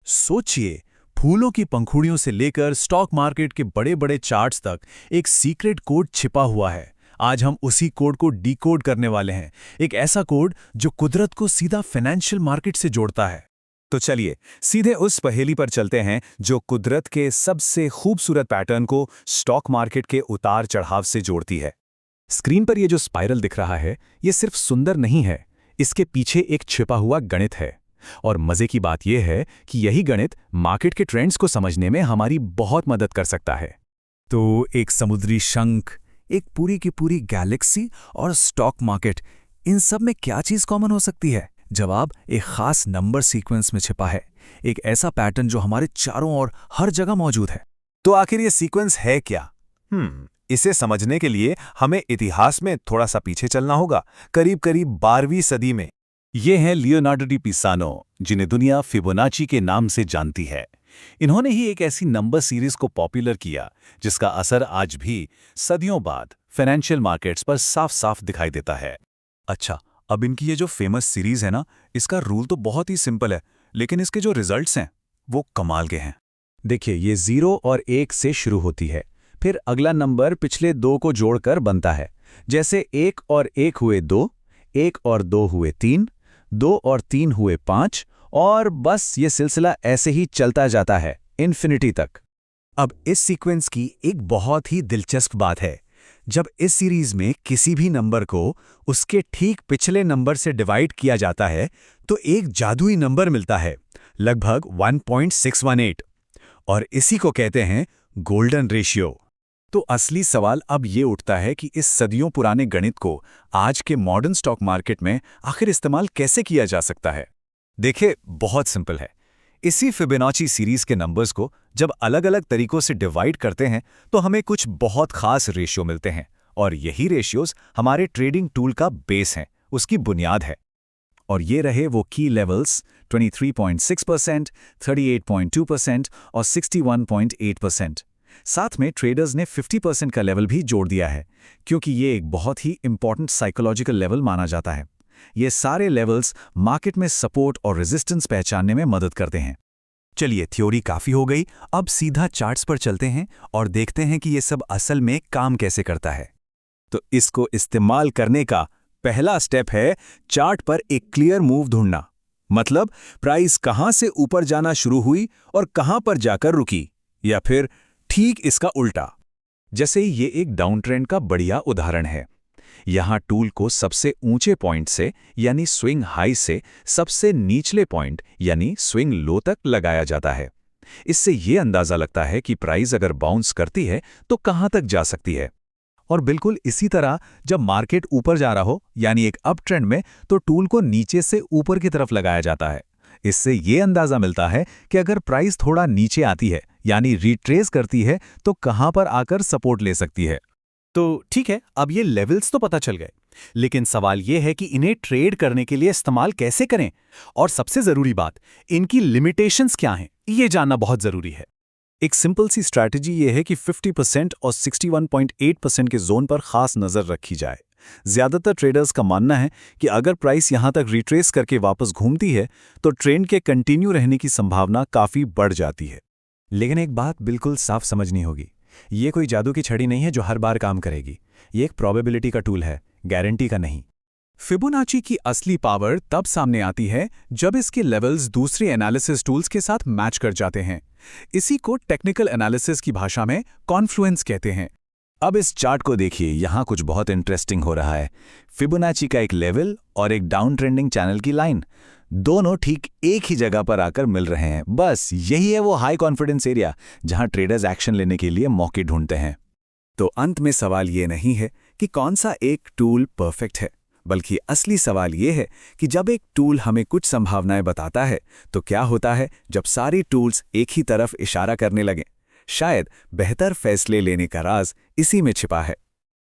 सोचिए, फूलों की पंखुड़ियों से लेकर स्टॉक मार्केट के बड़े बड़े चार्ट्स तक एक सीक्रेट कोड छिपा हुआ है। आज हम उसी कोड को डिकोड करने वाले हैं, एक ऐसा कोड जो कुदरत को सीधा फाइनेंशियल मार्केट से जोड़ता है। तो चलिए सीधे उस पहेली पर चलते हैं जो कुदरत के सबसे खूबसूरत पैटर्न को स्टॉक मार्केट के उतार चढ़ाव से जोड़ती है। स्क्रीन पर ये जो स्पाइरल दिख रहा है, ये सिर्फ सुंदर नहीं है, इसके पीछे एक छिपा हुआ गणित है। और मजे की बात यह है कि यही गणित मार्केट के ट्रेंड्स को समझने में हमारी बहुत मदद कर सकता है। तो एक समुद्री शंख, एक पूरी की पूरी गैलेक्सी और स्टॉक मार्केट, इन सब में क्या चीज कॉमन हो सकती है? जवाब एक खास नंबर सीक्वेंस में छिपा है, एक ऐसा पैटर्न जो हमारे चारों ओर हर जगह मौजूद है। तो आखिर ये सीक्वेंस है क्या? इसे समझने के लिए हमें इतिहास में थोड़ा सा पीछे चलना होगा, करीब करीब 12वीं सदी में। ये हैं लियोनार्डो डी पिसानो, जिन्हें दुनिया फिबोनाची के नाम से जानती है। इन्होंने ही एक ऐसी नंबर सीरीज को पॉपुलर किया जिसका असर आज भी सदियों बाद फाइनेंशियल मार्केट्स पर साफ साफ दिखाई देता है। अच्छा, अब इनकी ये जो फेमस सीरीज है ना, इसका रूल तो बहुत ही सिंपल है, लेकिन इसके जो रिजल्ट्स हैं वो कमाल के हैं। देखिए, ये 0 और 1 से शुरू होती है, फिर अगला नंबर पिछले 2 को जोड़कर बनता है। जैसे 1 और 1 हुए 2, 1 और 2 हुए 3, 2 और 3 हुए 5, और बस ये सिलसिला ऐसे ही चलता जाता है इन्फिनिटी तक। अब इस सीक्वेंस की एक बहुत ही दिलचस्प बात है। जब इस सीरीज में किसी भी नंबर को उसके ठीक पिछले नंबर से डिवाइड किया जाता है तो एक जादुई नंबर मिलता है, लगभग 1.618, और इसी को कहते हैं गोल्डन रेशियो। तो असली सवाल अब ये उठता है कि इस सदियों पुराने गणित को आज के मॉडर्न स्टॉक मार्केट में आखिर इस्तेमाल कैसे किया जा सकता है? देखिए, बहुत सिंपल है। इसी फिबोनाची सीरीज के नंबर्स को जब अलग अलग तरीकों से डिवाइड करते हैं तो हमें कुछ बहुत खास रेशियो मिलते हैं, और यही रेशियोज हमारे ट्रेडिंग टूल का बेस हैं, उसकी बुनियाद है। और ये रहे वो की लेवल्स 23.6%, 38.2% और 61.8%। साथ में ट्रेडर्स ने 50% का लेवल भी जोड़ दिया है, क्योंकि ये एक बहुत ही इंपॉर्टेंट साइकोलॉजिकल लेवल माना जाता है। ये सारे लेवल्स मार्केट में सपोर्ट और रेजिस्टेंस पहचानने में मदद करते हैं। चलिए, थ्योरी काफी हो गई, अब सीधा चार्ट्स पर चलते हैं और देखते हैं कि ये सब असल में काम कैसे करता है। तो इसको इस्तेमाल करने का पहला स्टेप है चार्ट पर एक क्लियर मूव ढूंढना। मतलब प्राइस कहां से ऊपर जाना शुरू हुई और कहां पर जाकर रुकी, या फिर ठीक इसका उल्टा। जैसे ये एक डाउन ट्रेंड का बढ़िया उदाहरण है। यहाँ टूल को सबसे ऊंचे पॉइंट से यानी स्विंग हाई से सबसे निचले पॉइंट यानी स्विंग लो तक लगाया जाता है। इससे ये अंदाजा लगता है कि प्राइस अगर बाउंस करती है तो कहां तक जा सकती है। और बिल्कुल इसी तरह जब मार्केट ऊपर जा रहा हो यानी एक अप ट्रेंड में, तो टूल को नीचे से ऊपर की तरफ लगाया जाता है। इससे ये अंदाजा मिलता है कि अगर प्राइस थोड़ा नीचे आती है यानी रिट्रेस करती है तो कहां पर आकर सपोर्ट ले सकती है। तो ठीक है, अब ये लेवल्स तो पता चल गए, लेकिन सवाल ये है कि इन्हें ट्रेड करने के लिए इस्तेमाल कैसे करें, और सबसे जरूरी बात, इनकी लिमिटेशंस क्या हैं, ये जानना बहुत जरूरी है। एक सिंपल सी स्ट्रैटेजी ये है कि 50% और 61.8% के जोन पर खास नजर रखी जाए। ज्यादातर ट्रेडर्स का मानना है कि अगर प्राइस यहां तक रिट्रेस करके वापस घूमती है तो ट्रेंड के कंटिन्यू रहने की संभावना काफी बढ़ जाती है। लेकिन एक बात बिल्कुल साफ समझनी होगी, ये कोई जादू की छड़ी नहीं है जो हर बार काम करेगी। ये एक प्रोबेबिलिटी का टूल है, गारंटी का नहीं। फिबोनाची की असली पावर तब सामने आती है जब इसके लेवल्स दूसरे एनालिसिस टूल्स के साथ मैच कर जाते हैं। इसी को टेक्निकल एनालिसिस की भाषा में कॉन्फ्लुएंस कहते हैं। अब इस चार्ट को देखिए, यहाँ कुछ बहुत इंटरेस्टिंग हो रहा है। फिबोनाची का एक लेवल और एक डाउन ट्रेंडिंग चैनल की लाइन, दोनों ठीक एक ही जगह पर आकर मिल रहे हैं। बस यही है वो हाई कॉन्फिडेंस एरिया जहां ट्रेडर्स एक्शन लेने के लिए मौके ढूंढते हैं। तो अंत में सवाल ये नहीं है कि कौन सा एक टूल परफेक्ट है, बल्कि असली सवाल ये है कि जब एक टूल हमें कुछ संभावनाएं बताता है तो क्या होता है जब सारी टूल्स एक ही तरफ इशारा करने लगें। शायद बेहतर फैसले लेने का राज इसी में छिपा है।